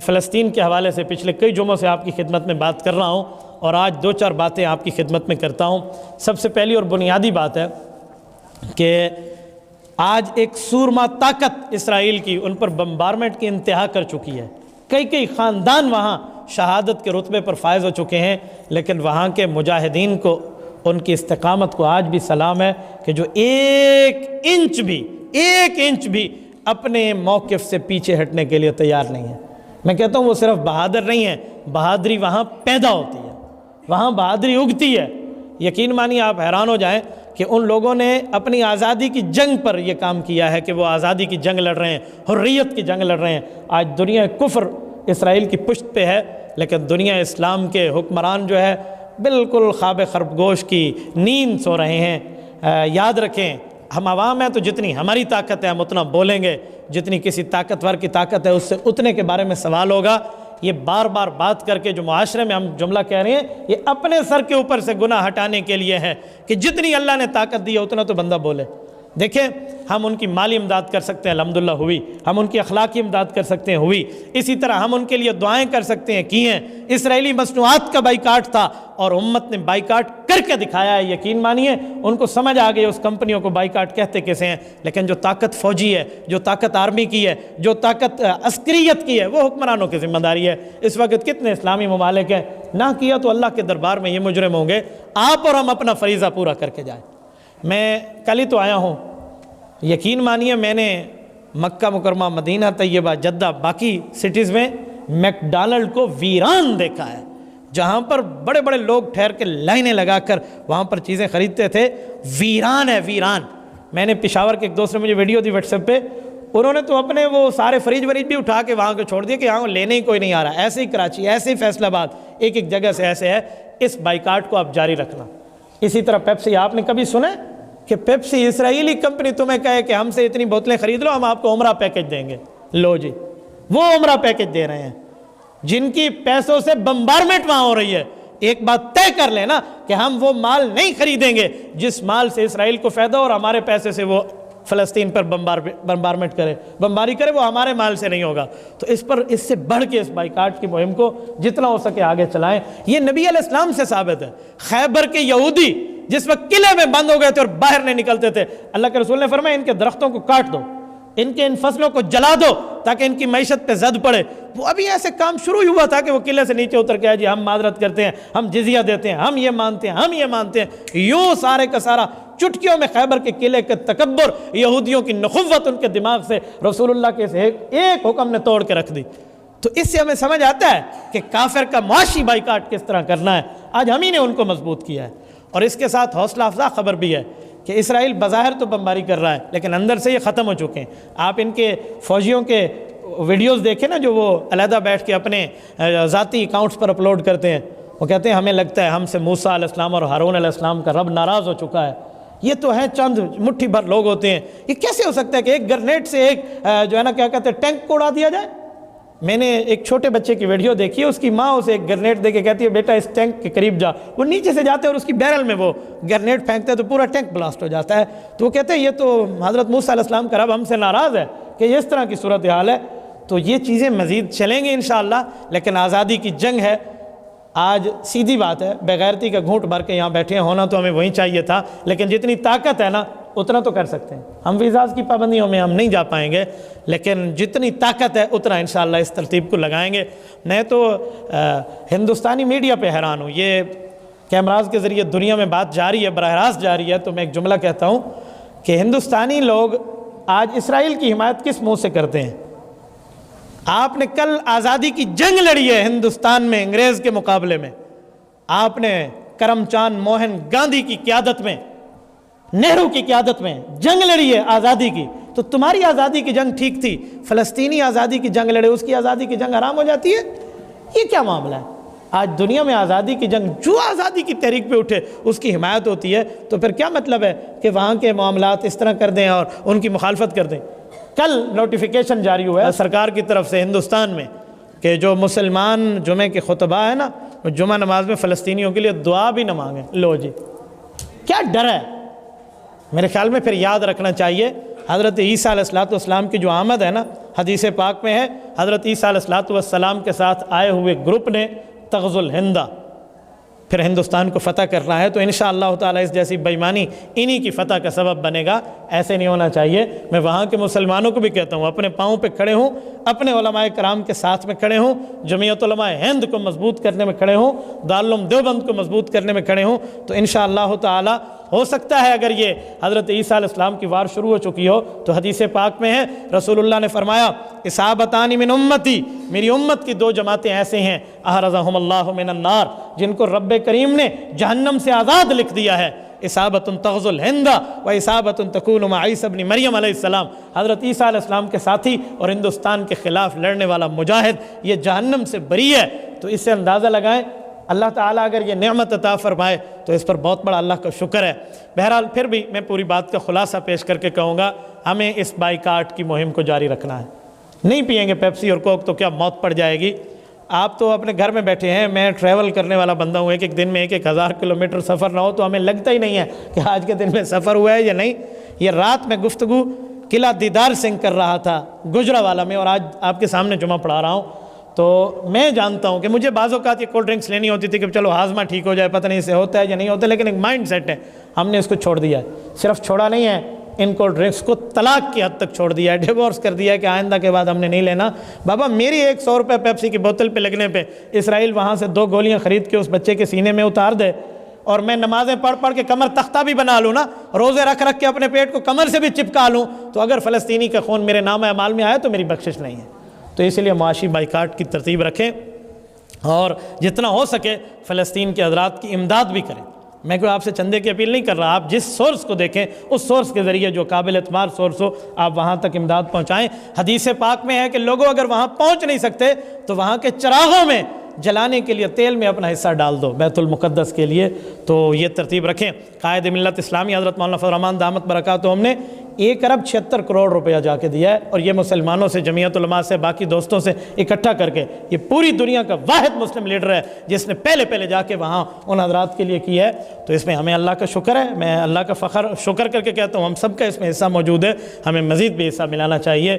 فلسطین کے حوالے سے پچھلے کئی جمعوں سے آپ کی خدمت میں بات کر رہا ہوں اور آج دو چار باتیں آپ کی خدمت میں کرتا ہوں۔ سب سے پہلی اور بنیادی بات ہے کہ آج ایک سورما طاقت اسرائیل کی ان پر بمبارمنٹ کی انتہا کر چکی ہے۔ کئی خاندان وہاں شہادت کے رتبے پر فائز ہو چکے ہیں، لیکن وہاں کے مجاہدین کو ان کی استقامت کو آج بھی سلام ہے کہ جو ایک انچ بھی اپنے موقف سے پیچھے ہٹنے کے لیے تیار نہیں ہے۔ میں کہتا ہوں وہ صرف بہادر نہیں ہے، بہادری وہاں پیدا ہوتی ہے، وہاں بہادری اگتی ہے۔ یقین مانیے آپ حیران ہو جائیں کہ ان لوگوں نے اپنی آزادی کی جنگ پر یہ کام کیا ہے کہ وہ آزادی کی جنگ لڑ رہے ہیں، حریت کی جنگ لڑ رہے ہیں۔ آج دنیا کفر اسرائیل کی پشت پہ ہے، لیکن دنیا اسلام کے حکمران جو ہے بالکل خواب خرگوش کی نیند سو رہے ہیں۔ یاد رکھیں ہم عوام ہیں تو جتنی ہماری طاقت ہے ہم اتنا بولیں گے، جتنی کسی طاقتور کی طاقت ہے اس سے اتنے کے بارے میں سوال ہوگا۔ یہ بار بار بات کر کے جو معاشرے میں ہم جملہ کہہ رہے ہیں یہ اپنے سر کے اوپر سے گناہ ہٹانے کے لیے ہے کہ جتنی اللہ نے طاقت دی ہے اتنا تو بندہ بولے۔ دیکھیں ہم ان کی مالی امداد کر سکتے ہیں، الحمدللہ ہوئی، ہم ان کی اخلاقی امداد کر سکتے ہیں، ہوئی، اسی طرح ہم ان کے لیے دعائیں کر سکتے ہیں، کی ہیں۔ اسرائیلی مصنوعات کا بائیکاٹ تھا اور امت نے بائیکاٹ کر کے دکھایا ہے۔ یقین مانیے ان کو سمجھ آ گئی اس کمپنیوں کو بائیکاٹ کہتے کیسے ہیں، لیکن جو طاقت فوجی ہے، جو طاقت آرمی کی ہے، جو طاقت عسکریت کی ہے وہ حکمرانوں کی ذمہ داری ہے۔ اس وقت کتنے اسلامی ممالک ہیں، نہ کیا تو اللہ کے دربار میں یہ مجرم ہوں گے۔ آپ اور ہم اپنا فریضہ پورا کر کے جائیں۔ میں کل ہی تو آیا ہوں، یقین مانیے میں نے مکہ مکرمہ، مدینہ طیبہ، جدہ، باقی سٹیز میں میک ڈونلڈ کو ویران دیکھا ہے، جہاں پر بڑے بڑے لوگ ٹھہر کے لائنیں لگا کر وہاں پر چیزیں خریدتے تھے۔ ویران ہے، ویران۔ میں نے پشاور کے ایک دوست نے مجھے ویڈیو دی واٹس ایپ پہ، انہوں نے تو اپنے وہ سارے فریج وریج بھی اٹھا کے وہاں کو چھوڑ دیے کہ یہاں لینے ہی کوئی نہیں آ رہا۔ ایسے ہی کراچی، ایسے ہی فیصل آباد، ایک جگہ سے ایسے ہے۔ اس بائیکاٹ کو آپ جاری رکھنا۔ اسی طرح پیپسی، آپ نے کبھی سنا ہے کہ پیپسی اسرائیلی کمپنی تمہیں کہے کہ ہم سے اتنی بوتلیں خرید لو، ہم آپ کو عمرہ پیکج دیں گے؟ لو جی، وہ عمرہ پیکج دے رہے ہیں جن کی پیسوں سے بمبارمنٹ وہاں ہو رہی ہے۔ ایک بات طے کر لیں نا کہ ہم وہ مال نہیں خریدیں گے جس مال سے اسرائیل کو فائدہ اور ہمارے پیسے سے وہ فلسطین پر بمبارمنٹ کرے، بمباری کرے، وہ ہمارے مال سے نہیں ہوگا۔ تو اس سے بڑھ کے اس بائیکاٹ کی مہم کو جتنا ہو سکے آگے چلائیں۔ یہ نبی علیہ السلام سے ثابت ہے۔ خیبر کے یہودی جس وقت قلعے میں بند ہو گئے تھے اور باہر نہیں نکلتے تھے، اللہ کے رسول نے فرمایا ان کے درختوں کو کاٹ دو، ان فصلوں کو جلا دو تاکہ ان کی معیشت پہ زد پڑے۔ وہ ابھی ایسے کام شروع ہی ہوا تھا کہ وہ قلعے سے نیچے اتر کے جی ہم معذرت کرتے ہیں، ہم جزیہ دیتے ہیں، ہم یہ مانتے ہیں، ہم یہ مانتے ہیں۔ یوں سارے کا سارا چٹکیوں میں خیبر کے قلعے کے تکبر، یہودیوں کی نخوت ان کے دماغ سے رسول اللہ کے ایک حکم نے توڑ کے رکھ دی۔ تو اس سے ہمیں سمجھ آتا ہے کہ کافر کا معاشی بائیکاٹ کس طرح کرنا ہے۔ آج ہم ہی نے ان کو مضبوط کیا ہے۔ اور اس کے ساتھ حوصلہ افزا خبر بھی ہے کہ اسرائیل بظاہر تو بمباری کر رہا ہے لیکن اندر سے یہ ختم ہو چکے ہیں۔ آپ ان کے فوجیوں کے ویڈیوز دیکھیں نا، جو وہ علیحدہ بیٹھ کے اپنے ذاتی اکاؤنٹس پر اپلوڈ کرتے ہیں۔ وہ کہتے ہیں ہمیں لگتا ہے ہم سے موسیٰ علیہ السلام اور ہارون علیہ السلام کا رب ناراض ہو چکا ہے۔ یہ تو ہیں چند مٹھی بھر لوگ ہوتے ہیں، یہ کیسے ہو سکتا ہے کہ ایک گرنیڈ سے ایک جو ہے نا کیا کہتے ہیں ٹینک کو اڑا دیا جائے؟ میں نے ایک چھوٹے بچے کی ویڈیو دیکھی ہے، اس کی ماں اسے ایک گرنیڈ دے کے کہتی ہے بیٹا اس ٹینک کے قریب جا۔ وہ نیچے سے جاتے ہیں اور اس کی بیرل میں وہ گرنیڈ پھینکتے ہیں تو پورا ٹینک بلاسٹ ہو جاتا ہے۔ تو وہ کہتے ہیں یہ تو حضرت موسیٰ علیہ السلام کا رب ہم سے ناراض ہے کہ یہ اس طرح کی صورتحال ہے۔ تو یہ چیزیں مزید چلیں گی انشاءاللہ، لیکن آزادی کی جنگ ہے۔ آج سیدھی بات ہے، بغیرتی کا گھونٹ بھر کے یہاں بیٹھے ہونا تو ہمیں وہیں چاہیے تھا، لیکن جتنی طاقت ہے نا اتنا تو کر سکتے ہیں۔ ہم ویزاز کی پابندیوں میں ہم نہیں جا پائیں گے، لیکن جتنی طاقت ہے اتنا انشاءاللہ اس ترتیب کو لگائیں گے۔ میں تو ہندوستانی میڈیا پہ حیران ہوں، یہ کیمراز کے ذریعے دنیا میں بات جاری ہے، براہ راست جاری ہے۔ تو میں ایک جملہ کہتا ہوں کہ ہندوستانی لوگ آج اسرائیل کی حمایت کس منہ سے کرتے ہیں؟ آپ نے کل آزادی کی جنگ لڑی ہے ہندوستان میں انگریز کے مقابلے میں، آپ نے کرم چاند موہن گاندھی کی قیادت میں، نہرو کی قیادت میں جنگ لڑی ہے آزادی کی۔ تو تمہاری آزادی کی جنگ ٹھیک تھی، فلسطینی آزادی کی جنگ لڑے، اس کی آزادی کی جنگ حرام ہو جاتی ہے؟ یہ کیا معاملہ ہے؟ آج دنیا میں آزادی کی جنگ، جو آزادی کی تحریک پہ اٹھے اس کی حمایت ہوتی ہے، تو پھر کیا مطلب ہے کہ وہاں کے معاملات اس طرح کر دیں اور ان کی مخالفت کر دیں؟ کل نوٹیفیکیشن جاری ہوا ہے سرکار کی طرف سے ہندوستان میں کہ جو مسلمان جمعے کے خطبہ ہے نا، وہ جمعہ نماز میں فلسطینیوں کے لیے دعا بھی نہ مانگیں۔ لو جی، کیا ڈر ہے؟ میرے خیال میں پھر یاد رکھنا چاہیے حضرت عیسیٰ علیہ السلام کی جو آمد ہے نا، حدیث پاک میں ہے حضرت عیسیٰ علیہ السلام کے ساتھ آئے ہوئے گروپ نے تغزو الہند، پھر ہندوستان کو فتح کرنا ہے، تو انشاءاللہ تعالیٰ اس جیسی بےایمانی انہی کی فتح کا سبب بنے گا۔ ایسے نہیں ہونا چاہیے۔ میں وہاں کے مسلمانوں کو بھی کہتا ہوں اپنے پاؤں پہ کھڑے ہوں، اپنے علماء کرام کے ساتھ میں کھڑے ہوں، جمعیت علماء ہند کو مضبوط کرنے میں کھڑے ہوں، دارالعلوم دیوبند کو مضبوط کرنے میں کھڑے ہوں، تو انشاءاللہ تعالیٰ ہو سکتا ہے اگر یہ حضرت عیسیٰ علیہ السلام کی وار شروع ہو چکی ہو تو حدیث پاک میں ہے رسول اللہ نے فرمایا اصابتان من امتی، میری امت کی دو جماعتیں ایسے ہیں احرزہم اللہ من النار، جن کو رب کریم نے جہنم سے آزاد لکھ دیا ہے، اصابت تغزو الہند و اصابت تکون مع عیسی ابن مریم علیہ السلام، حضرت عیسیٰ علیہ السلام کے ساتھی اور ہندوستان کے خلاف لڑنے والا مجاہد یہ جہنم سے بری ہے۔ تو اس سے اندازہ لگائیں اللہ تعالیٰ اگر یہ نعمت عطا فرمائے تو اس پر بہت بڑا اللہ کا شکر ہے۔ بہرحال پھر بھی میں پوری بات کا خلاصہ پیش کر کے کہوں گا، ہمیں اس بائیکاٹ کی مہم کو جاری رکھنا ہے۔ نہیں پئیں گے پیپسی اور کوک تو کیا موت پڑ جائے گی؟ آپ تو اپنے گھر میں بیٹھے ہیں، میں ٹریول کرنے والا بندہ ہوں، ایک دن میں 1000 کلومیٹر سفر نہ ہو تو ہمیں لگتا ہی نہیں ہے کہ آج کے دن میں سفر ہوا ہے یا نہیں۔ یہ رات میں گفتگو قلعہ دیدار سنگھ کر رہا تھا گجرانوالہ میں، اور آج آپ کے سامنے جمعہ پڑھا رہا ہوں۔ تو میں جانتا ہوں کہ مجھے بعض اوقات یہ کولڈ ڈرنکس لینی ہوتی تھی کہ چلو ہاضمہ ٹھیک ہو جائے، پتہ نہیں اسے ہوتا ہے یا نہیں ہوتا، لیکن ایک مائنڈ سیٹ ہے، ہم نے اس کو چھوڑ دیا ہے۔ صرف چھوڑا نہیں ہے، ان کولڈ ڈرنکس کو طلاق کی حد تک چھوڑ دیا ہے، ڈیورس کر دیا ہے کہ آئندہ کے بعد ہم نے نہیں لینا۔ بابا میری 100 روپے پیپسی کی بوتل پہ لگنے پہ اسرائیل وہاں سے 2 گولیاں خرید کے اس بچے کے سینے میں اتار دے، اور میں نمازیں پڑھ پڑھ کے کمر تختہ بھی بنا لوں نا، روزے رکھ رکھ کے اپنے پیٹ کو کمر سے بھی چپکا لوں، تو اگر فلسطینی کا خون میرے نام اعمال میں آیا تو میری بخشش نہیں ہے۔ تو اس لیے معاشی بائیکاٹ کی ترتیب رکھیں اور جتنا ہو سکے فلسطین کے حضرات کی امداد بھی کریں۔ میں کوئی آپ سے چندے کی اپیل نہیں کر رہا، آپ جس سورس کو دیکھیں اس سورس کے ذریعے جو قابل اعتبار سورس ہو آپ وہاں تک امداد پہنچائیں۔ حدیث پاک میں ہے کہ لوگوں اگر وہاں پہنچ نہیں سکتے تو وہاں کے چراغوں میں جلانے کے لیے تیل میں اپنا حصہ ڈال دو بیت المقدس کے لیے۔ تو یہ ترتیب رکھیں۔ قائد ملت اسلامی حضرت مولانا فضل الرحمان دامت برکاتہم نے 1 ارب 76 کروڑ روپیہ جا کے دیا ہے، اور یہ مسلمانوں سے، جمعیت علماء سے، باقی دوستوں سے اکٹھا کر کے یہ پوری دنیا کا واحد مسلم لیڈر ہے جس نے پہلے جا کے وہاں ان حضرات کے لیے کیا ہے۔ تو اس میں ہمیں اللہ کا شکر ہے، میں اللہ کا شکر کر کے کہتا ہوں ہم سب کا اس میں حصہ موجود ہے، ہمیں مزید بھی حصہ ملانا چاہیے۔